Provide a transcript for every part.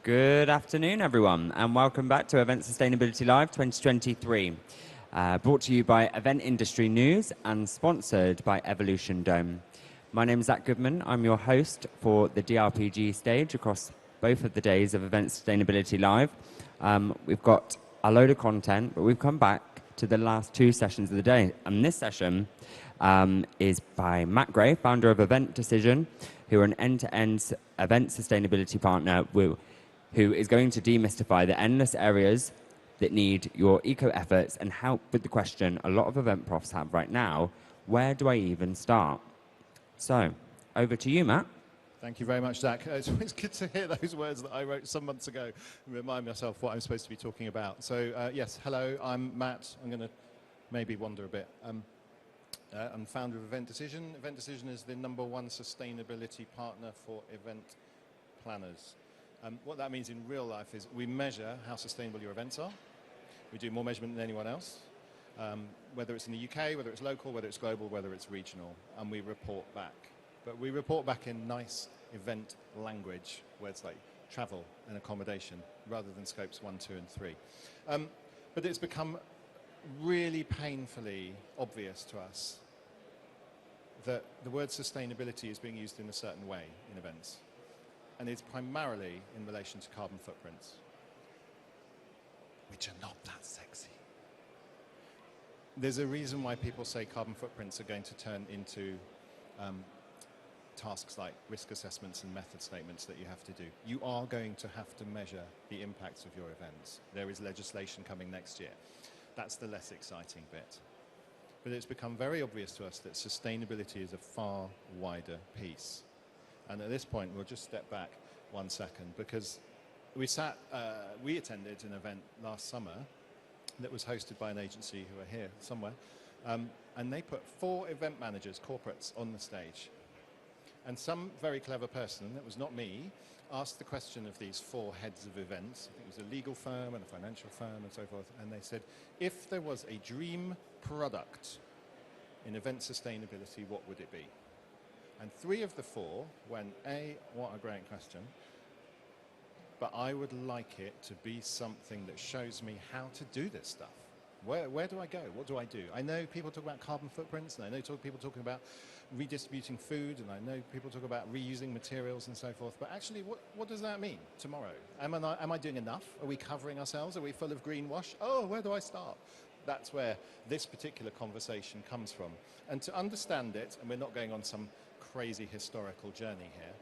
Good afternoon, everyone, and welcome back to Event Sustainability Live 2023, brought to you by Event Industry News and sponsored by Evolution Dome. My name is Zach Goodman. I'm your host for the DRPG stage across both of the days of Event Sustainability Live. We've got a load of content, but we've come back to the last two sessions of the day, and this session is by Matt Gray, founder of Event Decision, who are an end-to-end event sustainability partner who is going to demystify the endless areas that need your eco efforts and help with the question a lot of event profs have right now: where do I even start? So, over to you, Matt. Thank you very much, Zach. It's always good to hear those words that I wrote some months ago and remind myself what I'm supposed to be talking about. So, yes, hello, I'm Matt. I'm going to maybe wander a bit. I'm founder of Event Decision. Event Decision is the #1 sustainability partner for event planners. What that means in real life is we measure how sustainable your events are. We do more measurement than anyone else, whether it's in the UK, whether it's local, whether it's global, whether it's regional, and we report back. But we report back in nice event language, words like travel and accommodation, rather than scopes 1, 2, and 3. But it's become really painfully obvious to us that the word sustainability is being used in a certain way in events. And it's primarily in relation to carbon footprints, which are not that sexy. There's a reason why people say carbon footprints are going to turn into tasks like risk assessments and method statements that you have to do. You are going to have to measure the impacts of your events. There is legislation coming next year. That's the less exciting bit. But it's become very obvious to us that sustainability is a far wider piece. And at this point, we'll just step back 1 second, because we attended an event last summer that was hosted by an agency who are here somewhere, and they put 4 event managers, corporates, on the stage. And some very clever person, that was not me, asked the question of these 4 heads of events. I think it was a legal firm and a financial firm and so forth, and they said, if there was a dream product in event sustainability, what would it be? And 3 of the 4 went, what a great question, but I would like it to be something that shows me how to do this stuff. Where do I go? What do I do? I know people talk about carbon footprints, and I know people talking about redistributing food, and I know people talk about reusing materials and so forth, but actually, what does that mean tomorrow? Am I doing enough? Are we covering ourselves? Are we full of greenwash? Oh, where do I start? That's where this particular conversation comes from. And to understand it, and we're not going on some crazy historical journey here,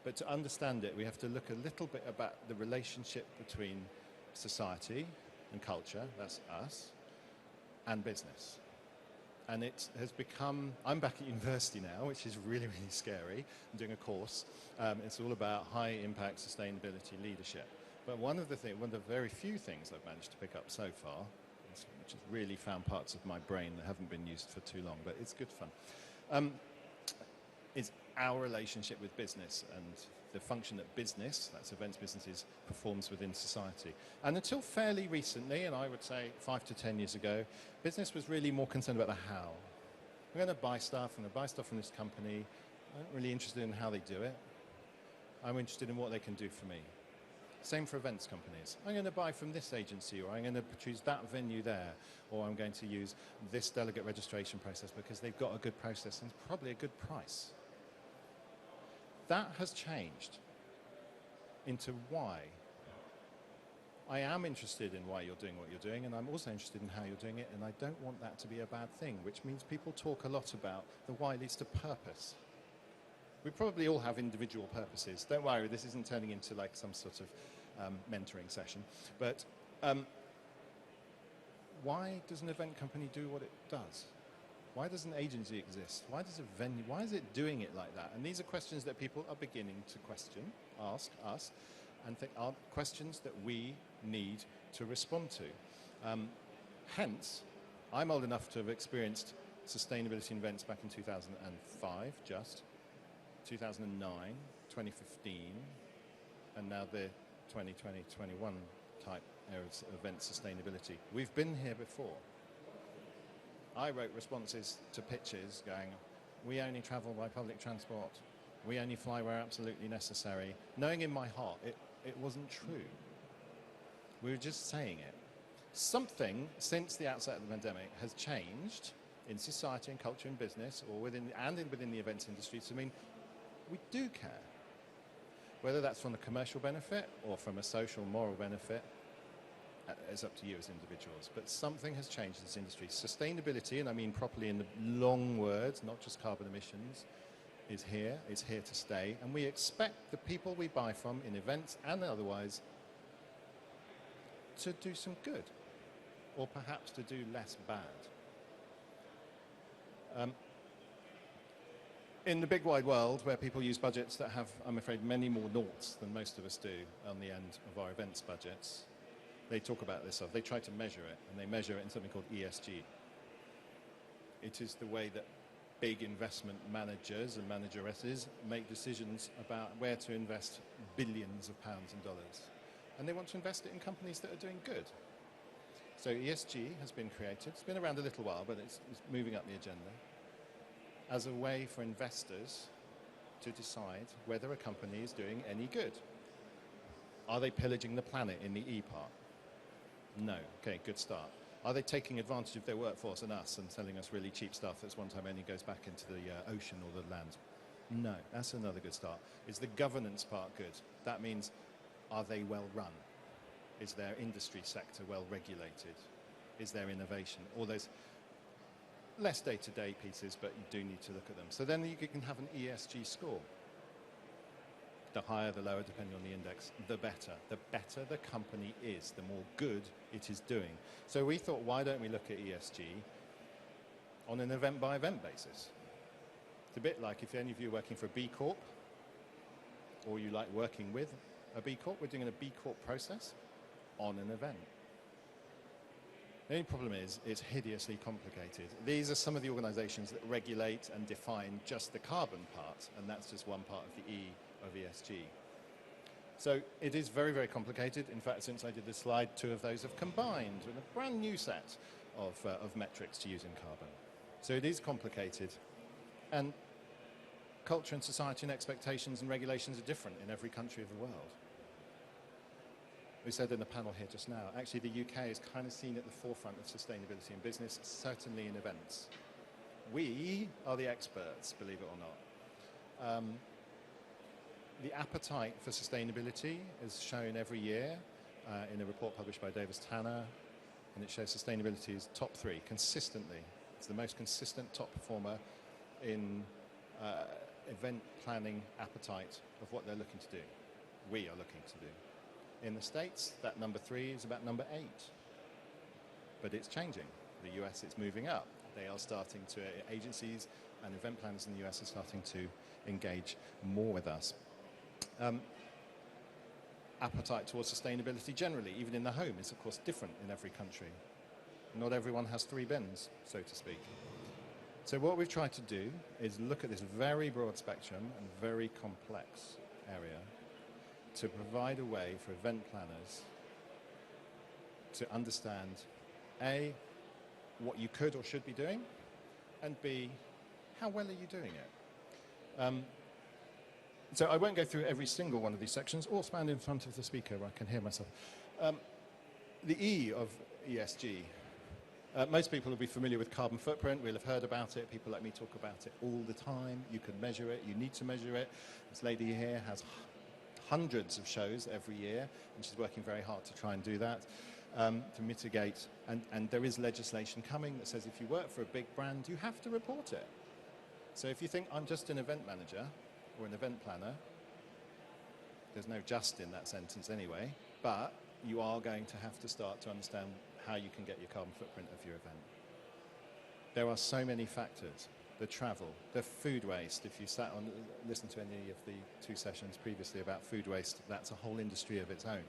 but to understand it, we have to look a little bit about the relationship between society and culture, that's us, and business. And it has become, I'm back at university now, which is really, really scary. I'm doing a course. It's all about high impact sustainability leadership. But one of the very few things I've managed to pick up so far, which has really found parts of my brain that haven't been used for too long, but it's good fun, is our relationship with business and the function that business, that's events businesses, performs within society. And until fairly recently, and I would say 5 to 10 years ago, business was really more concerned about the how. I'm going to buy stuff, I'm going to buy stuff from this company. I'm not really interested in how they do it. I'm interested in what they can do for me. Same for events companies. I'm going to buy from this agency, or I'm going to choose that venue there, or I'm going to use this delegate registration process because they've got a good process and probably a good price. That has changed into why. I am interested in why you're doing what you're doing, and I'm also interested in how you're doing it, and I don't want that to be a bad thing, which means people talk a lot about the why leads to purpose. We probably all have individual purposes. Don't worry, this isn't turning into like some sort of mentoring session. But why does an event company do what it does? Why does an agency exist? Why does a venue, why is it doing it like that? And these are questions that people are beginning to ask us, and think are questions that we need to respond to. Hence, I'm old enough to have experienced sustainability events back in 2005, 2009, 2015, and now the 2020-21 type areas of event sustainability. We've been here before. I wrote responses to pitches going, we only travel by public transport, we only fly where absolutely necessary, knowing in my heart It wasn't true. We were just saying it. Something, since the outset of the pandemic, has changed in society and culture and business, or within the events industry, to mean we do care. Whether that's from a commercial benefit or from a social, moral benefit, it's up to you as individuals. But something has changed in this industry. Sustainability, and I mean properly in the long words, not just carbon emissions, is here. It's here to stay. And we expect the people we buy from in events and otherwise to do some good, or perhaps to do less bad. In the big wide world, where people use budgets that have, I'm afraid, many more noughts than most of us do on the end of our events budgets, they talk about this stuff. They try to measure it, and they measure it in something called ESG. It is the way that big investment managers and manageresses make decisions about where to invest billions of pounds and dollars. And they want to invest it in companies that are doing good. So ESG has been created. It's been around a little while, but it's moving up the agenda as a way for investors to decide whether a company is doing any good. Are they pillaging the planet in the E part? No. Okay, good start. Are they taking advantage of their workforce and us and selling us really cheap stuff that's one time only goes back into the ocean or the land? No, that's another good start. Is the governance part good? That means, are they well run? Is their industry sector well regulated? Is there innovation? All those less day-to-day pieces, but you do need to look at them. So then you can have an ESG score. The higher, the lower, depending on the index, the better. The better the company is, the more good it is doing. So we thought, why don't we look at ESG on an event-by-event basis? It's a bit like if any of you are working for a B Corp, or you like working with a B Corp, we're doing a B Corp process on an event. The only problem is it's hideously complicated. These are some of the organizations that regulate and define just the carbon part, and that's just one part of the E of ESG. So it is very, very complicated. In fact, since I did this slide, 2 of those have combined with a brand new set of metrics to use in carbon. So it is complicated. And culture and society and expectations and regulations are different in every country of the world. We said in the panel here just now, actually the UK is kind of seen at the forefront of sustainability in business, certainly in events. We are the experts, believe it or not. The appetite for sustainability is shown every year in a report published by Davis Tanner, and it shows sustainability is top 3 consistently. It's the most consistent top performer in event planning appetite of what they're looking to do. We are looking to do. In the States, that number 3 is about number 8. But it's changing. The US, it's moving up. They are starting to, agencies and event planners in the US are starting to engage more with us. Appetite towards sustainability generally, even in the home, is of course different in every country. Not everyone has 3 bins, so to speak. So what we've tried to do is look at this very broad spectrum and very complex area to provide a way for event planners to understand A, what you could or should be doing, and B, how well are you doing it? So I won't go through every single one of these sections, or stand in front of the speaker where I can hear myself. The E of ESG. Most people will be familiar with carbon footprint. We'll have heard about it. People like me talk about it all the time. You can measure it. You need to measure it. This lady here has hundreds of shows every year, and she's working very hard to try and do that, to mitigate. And there is legislation coming that says if you work for a big brand, you have to report it. So if you think, I'm just an event manager or an event planner, there's no just in that sentence anyway, but you are going to have to start to understand how you can get your carbon footprint of your event. There are so many factors. The travel, the food waste. If you sat on, listened to any of the 2 sessions previously about food waste, that's a whole industry of its own.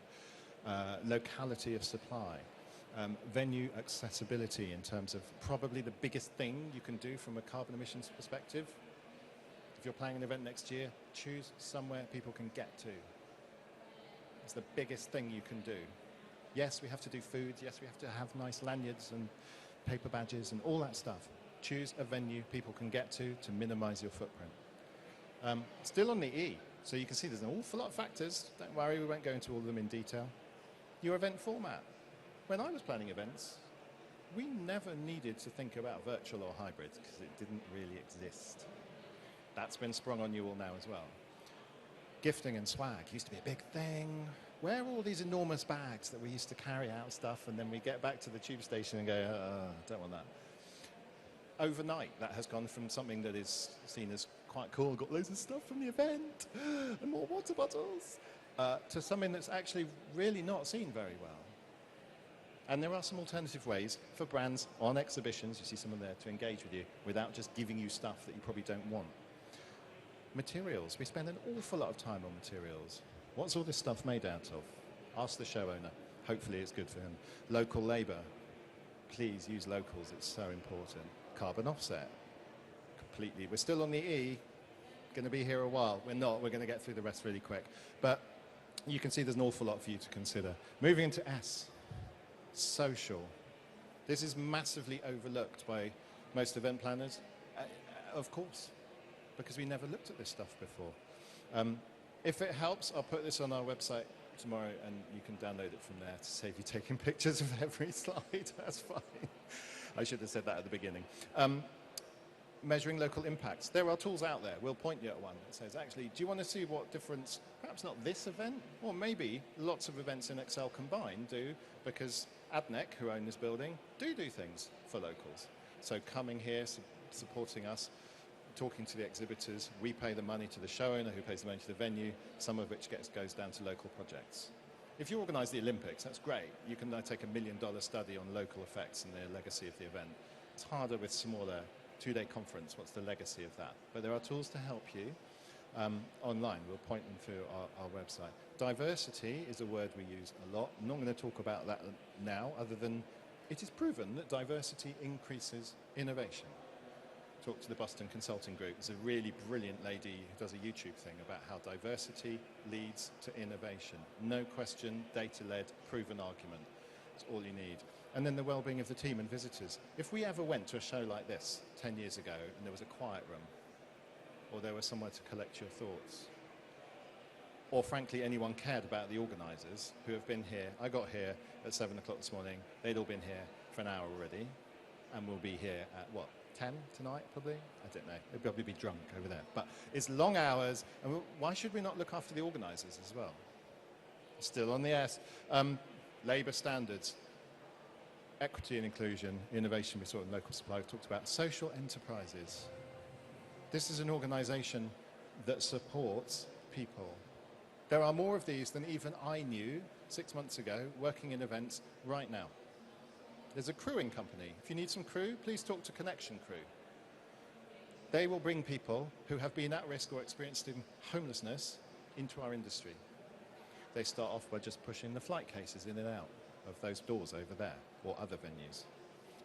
Locality of supply, venue accessibility in terms of probably the biggest thing you can do from a carbon emissions perspective. If you're planning an event next year, choose somewhere people can get to. It's the biggest thing you can do. Yes, we have to do food. Yes, we have to have nice lanyards and paper badges and all that stuff. Choose a venue people can get to minimize your footprint. Still on the E, So you can see there's an awful lot of factors. Don't worry, we won't go into all of them in detail. Your event format. When I was planning events, we never needed to think about virtual or hybrid because it didn't really exist. That's been sprung on you all now as well. Gifting and swag used to be a big thing. Where are all these enormous bags that we used to carry out stuff and then we get back to the tube station and go, don't want that. Overnight, that has gone from something that is seen as quite cool, got loads of stuff from the event, and more water bottles, to something that's actually really not seen very well. And there are some alternative ways for brands on exhibitions, you see someone there, to engage with you without just giving you stuff that you probably don't want. Materials. We spend an awful lot of time on materials. What's all this stuff made out of? Ask the show owner. Hopefully it's good for him. Local labour. Please use locals. It's so important. Carbon offset. Completely. We're still on the E. Going to be here a while. We're not. We're going to get through the rest really quick. But you can see there's an awful lot for you to consider. Moving into S. Social. This is massively overlooked by most event planners. Of course. Because we never looked at this stuff before. If it helps, I'll put this on our website tomorrow and you can download it from there to save you taking pictures of every slide. That's fine. I should have said that at the beginning. Measuring local impacts. There are tools out there. We'll point you at one that says, actually, do you want to see what difference, perhaps not this event, or maybe lots of events in Excel combined do, because Adnec, who own this building, do things for locals. So coming here, supporting us, talking to the exhibitors, we pay the money to the show owner who pays the money to the venue, some of which goes down to local projects. If you organise the Olympics, that's great. You can take $1 million study on local effects and the legacy of the event. It's harder with smaller two-day conference. What's the legacy of that? But there are tools to help you online. We'll point them through our website. Diversity is a word we use a lot. I'm not going to talk about that now, other than it is proven that diversity increases innovation. Talk to the Boston Consulting Group. There's a really brilliant lady who does a YouTube thing about how diversity leads to innovation. No question, data-led, proven argument. That's all you need. And then the well-being of the team and visitors. If we ever went to a show like this 10 years ago and there was a quiet room, or there was somewhere to collect your thoughts, or frankly anyone cared about the organisers who have been here. I got here at 7 o'clock this morning. They'd all been here for an hour already, and we'll be here at what? 10 tonight, probably? I don't know. They'll probably be drunk over there. But it's long hours, and why should we not look after the organisers as well? Still on the S. Labour standards, equity and inclusion, innovation, we saw in local supply, we talked about social enterprises. This is an organisation that supports people. There are more of these than even I knew 6 months ago working in events right now. There's a crewing company. If you need some crew, please talk to Connection Crew. They will bring people who have been at risk or experienced in homelessness into our industry. They start off by just pushing the flight cases in and out of those doors over there or other venues.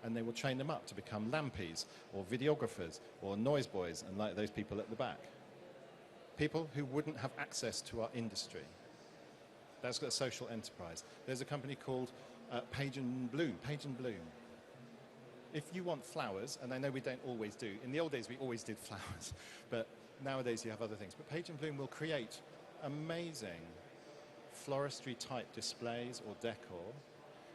And they will train them up to become lampies or videographers or noise boys and like those people at the back. People who wouldn't have access to our industry. That's got a social enterprise. There's a company called Page and Bloom. If you want flowers, and I know we don't always do, in the old days we always did flowers, but nowadays you have other things. But Page and Bloom will create amazing floristry type displays or decor.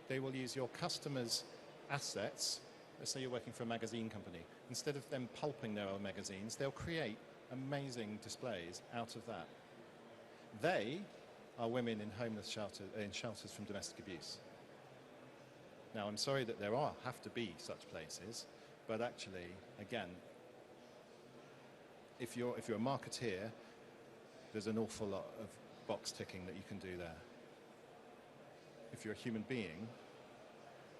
They will use your customers' assets. Let's say you're working for a magazine company. Instead of them pulping their own magazines, they'll create amazing displays out of that. They are women in homeless shelters from domestic abuse. Now, I'm sorry that there have to be such places, but actually, again, if you're a marketeer, there's an awful lot of box ticking that you can do there. If you're a human being,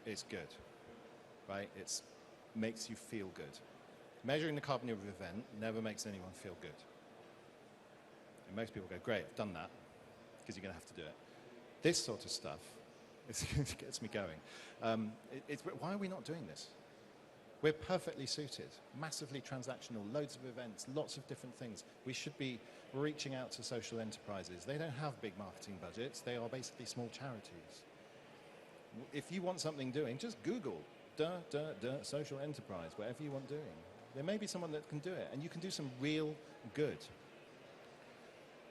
it's good, right? It makes you feel good. Measuring the carbon of an event never makes anyone feel good. And most people go, great, I've done that, because you're going to have to do it. This sort of stuff it gets me going. Why are we not doing this? We're perfectly suited, massively transactional, loads of events, lots of different things. We should be reaching out to social enterprises. They don't have big marketing budgets. They are basically small charities. If you want something doing, just Google social enterprise, whatever you want doing. There may be someone that can do it, and you can do some real good.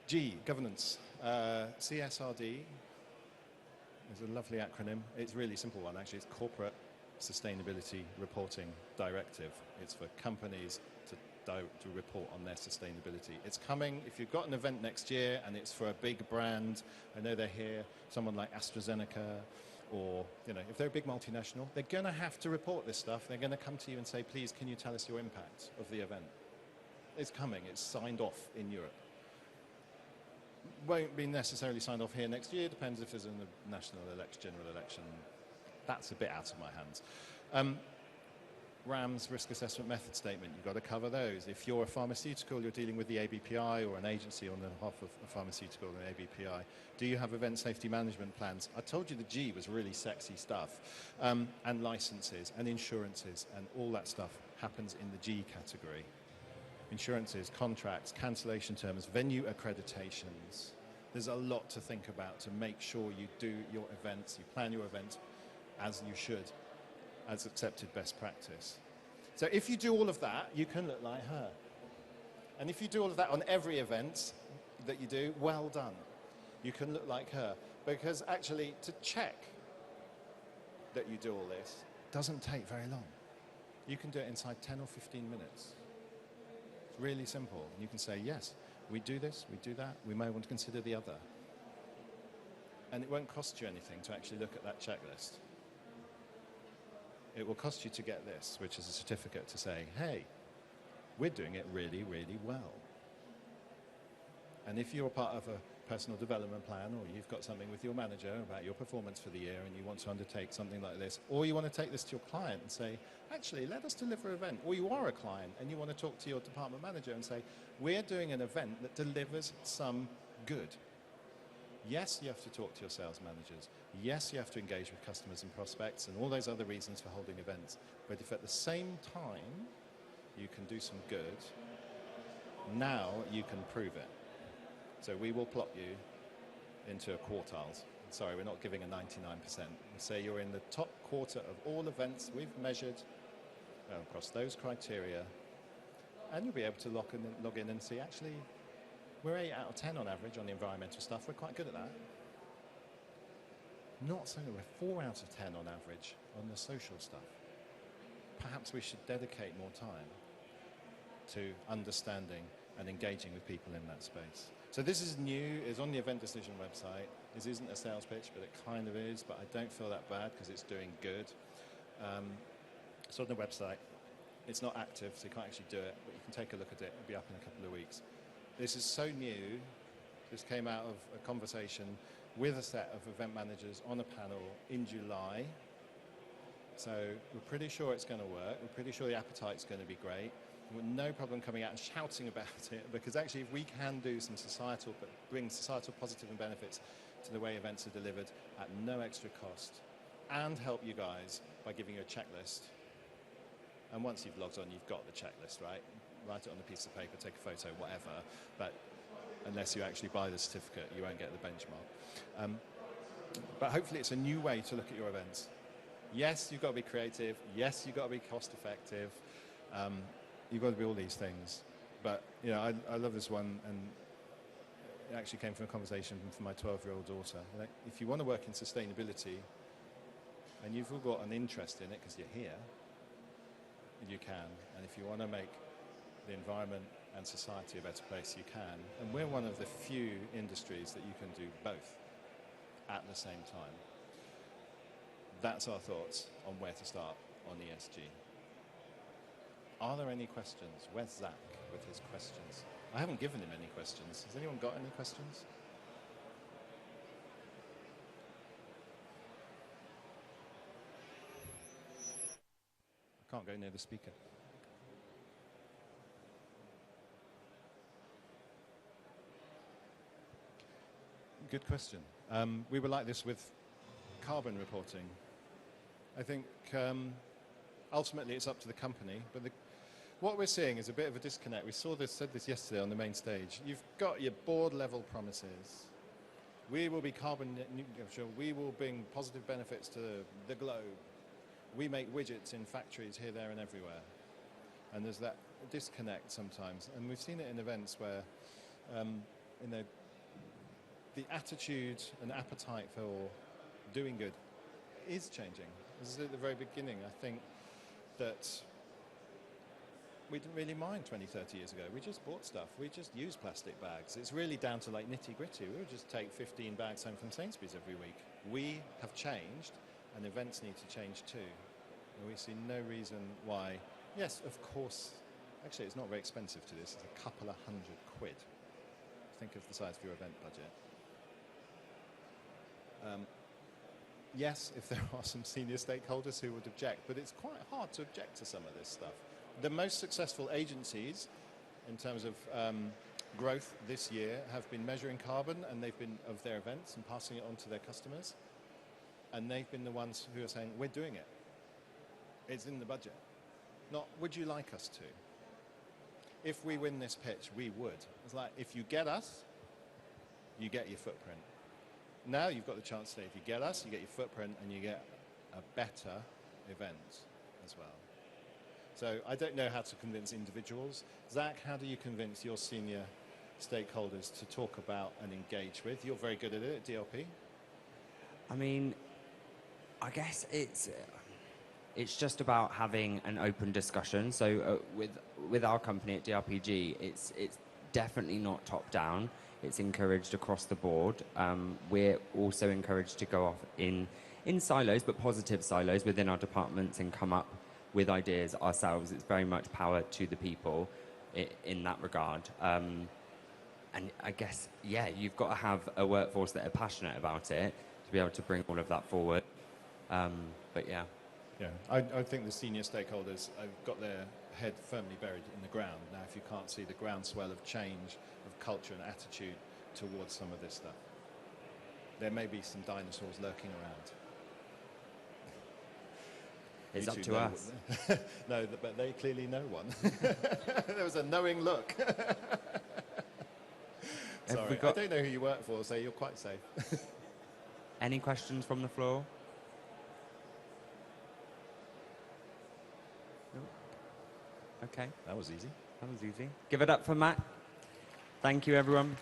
G, governance. CSRD is a lovely acronym. It's a really simple one, actually. It's Corporate Sustainability Reporting Directive. It's for companies to report on their sustainability. It's coming. If you've got an event next year and it's for a big brand, I know they're here, someone like AstraZeneca, or if they're a big multinational, they're going to have to report this stuff. They're going to come to you and say, please, can you tell us your impact of the event? It's coming. It's signed off in Europe. Won't be necessarily signed off here next year. Depends if there's a national election, general election. That's a bit out of my hands. RAM's risk assessment method statement, you've got to cover those. If you're a pharmaceutical, you're dealing with the ABPI, or an agency on behalf of a pharmaceutical and ABPI. Do you have event safety management plans? I told you the G was really sexy stuff. And licenses and insurances and all that stuff happens in the G category. Insurances, contracts, cancellation terms, venue accreditations. There's a lot to think about to make sure you do your events, you plan your events as you should, as accepted best practice. So if you do all of that, you can look like her. And if you do all of that on every event that you do, well done. You can look like her. Because actually, to check that you do all this doesn't take very long. You can do it inside 10 or 15 minutes. It's really simple. And you can say, yes, we do this, we do that, we may want to consider the other. And it won't cost you anything to actually look at that checklist. It will cost you to get this, which is a certificate to say, hey, we're doing it really, really well. And if you're part of a personal development plan, or you've got something with your manager about your performance for the year and you want to undertake something like this, or you want to take this to your client and say, actually, let us deliver an event, or you are a client and you want to talk to your department manager and say, we're doing an event that delivers some good. Yes, you have to talk to your sales managers. Yes, you have to engage with customers and prospects and all those other reasons for holding events. But if at the same time you can do some good, now you can prove it. So we will plot you into quartiles. Sorry, we're not giving a 99%. We say you're in the top quarter of all events we've measured across those criteria, and you'll be able to log in and see, actually, we're 8 out of 10 on average on the environmental stuff. We're quite good at that. Not so, we're 4 out of 10 on average on the social stuff. Perhaps we should dedicate more time to understanding and engaging with people in that space. So this is new, it's on the Event Decision website. This isn't a sales pitch, but it kind of is, but I don't feel that bad because it's doing good. It's on the website. It's not active, so you can't actually do it, but you can take a look at it. It'll be up in a couple of weeks. This is so new. This came out of a conversation with a set of event managers on a panel in July. So we're pretty sure it's going to work. We're pretty sure the appetite's going to be great. We've no problem coming out and shouting about it, because actually if we can do some societal, but bring societal positive and benefits to the way events are delivered at no extra cost, and help you guys by giving you a checklist. And once you've logged on, you've got the checklist, right? Write it on a piece of paper, take a photo, whatever. But unless you actually buy the certificate, you won't get the benchmark. But hopefully it's a new way to look at your events. Yes, you've got to be creative. Yes, you've got to be cost effective. You've got to be all these things. But I love this one, and it actually came from a conversation from my 12-year-old daughter. If you want to work in sustainability, and you've all got an interest in it because you're here, you can. And if you want to make the environment and society a better place, you can. And we're one of the few industries that you can do both at the same time. That's our thoughts on where to start on ESG. Are there any questions? Where's Zach with his questions? I haven't given him any questions. Has anyone got any questions? I can't go near the speaker. Good question. We were like this with carbon reporting. I think ultimately it's up to the company, but what we're seeing is a bit of a disconnect. We said this yesterday on the main stage. You've got your board level promises. We will be carbon neutral. We will bring positive benefits to the globe. We make widgets in factories here, there, and everywhere. And there's that disconnect sometimes. And we've seen it in events where you know, the attitude and appetite for doing good is changing. This is at the very beginning. I think that we didn't really mind 20, 30 years ago. We just bought stuff. We just used plastic bags. It's really down to like nitty gritty. We would just take 15 bags home from Sainsbury's every week. We have changed, and events need to change too. And we see no reason why. Yes, of course. Actually, it's not very expensive to this. It's a couple of £100. Think of the size of your event budget. Yes, if there are some senior stakeholders who would object, but it's quite hard to object to some of this stuff. The most successful agencies in terms of growth this year have been measuring carbon, and they've been of their events and passing it on to their customers. And they've been the ones who are saying, we're doing it. It's in the budget. Not, would you like us to? If we win this pitch, we would. It's like, if you get us, you get your footprint. Now you've got the chance to say, if you get us, you get your footprint, and you get a better event as well. So I don't know how to convince individuals. Zach, how do you convince your senior stakeholders to talk about and engage with? You're very good at it at DLP. I mean, I guess it's just about having an open discussion. So with our company at DRPG, it's definitely not top down. It's encouraged across the board. We're also encouraged to go off in silos, but positive silos within our departments, and come up with ideas ourselves. It's very much power to the people in that regard. And I guess, yeah, you've got to have a workforce that are passionate about it to be able to bring all of that forward. But yeah. Yeah, I think the senior stakeholders have got their head firmly buried in the ground. Now, if you can't see the groundswell of change, of culture and attitude towards some of this stuff, there may be some dinosaurs lurking around. It's up to us. No, but they clearly know one. There was a knowing look. Sorry, I don't know who you work for, so you're quite safe. Any questions from the floor? No? Okay. That was easy. That was easy. Give it up for Matt. Thank you, everyone.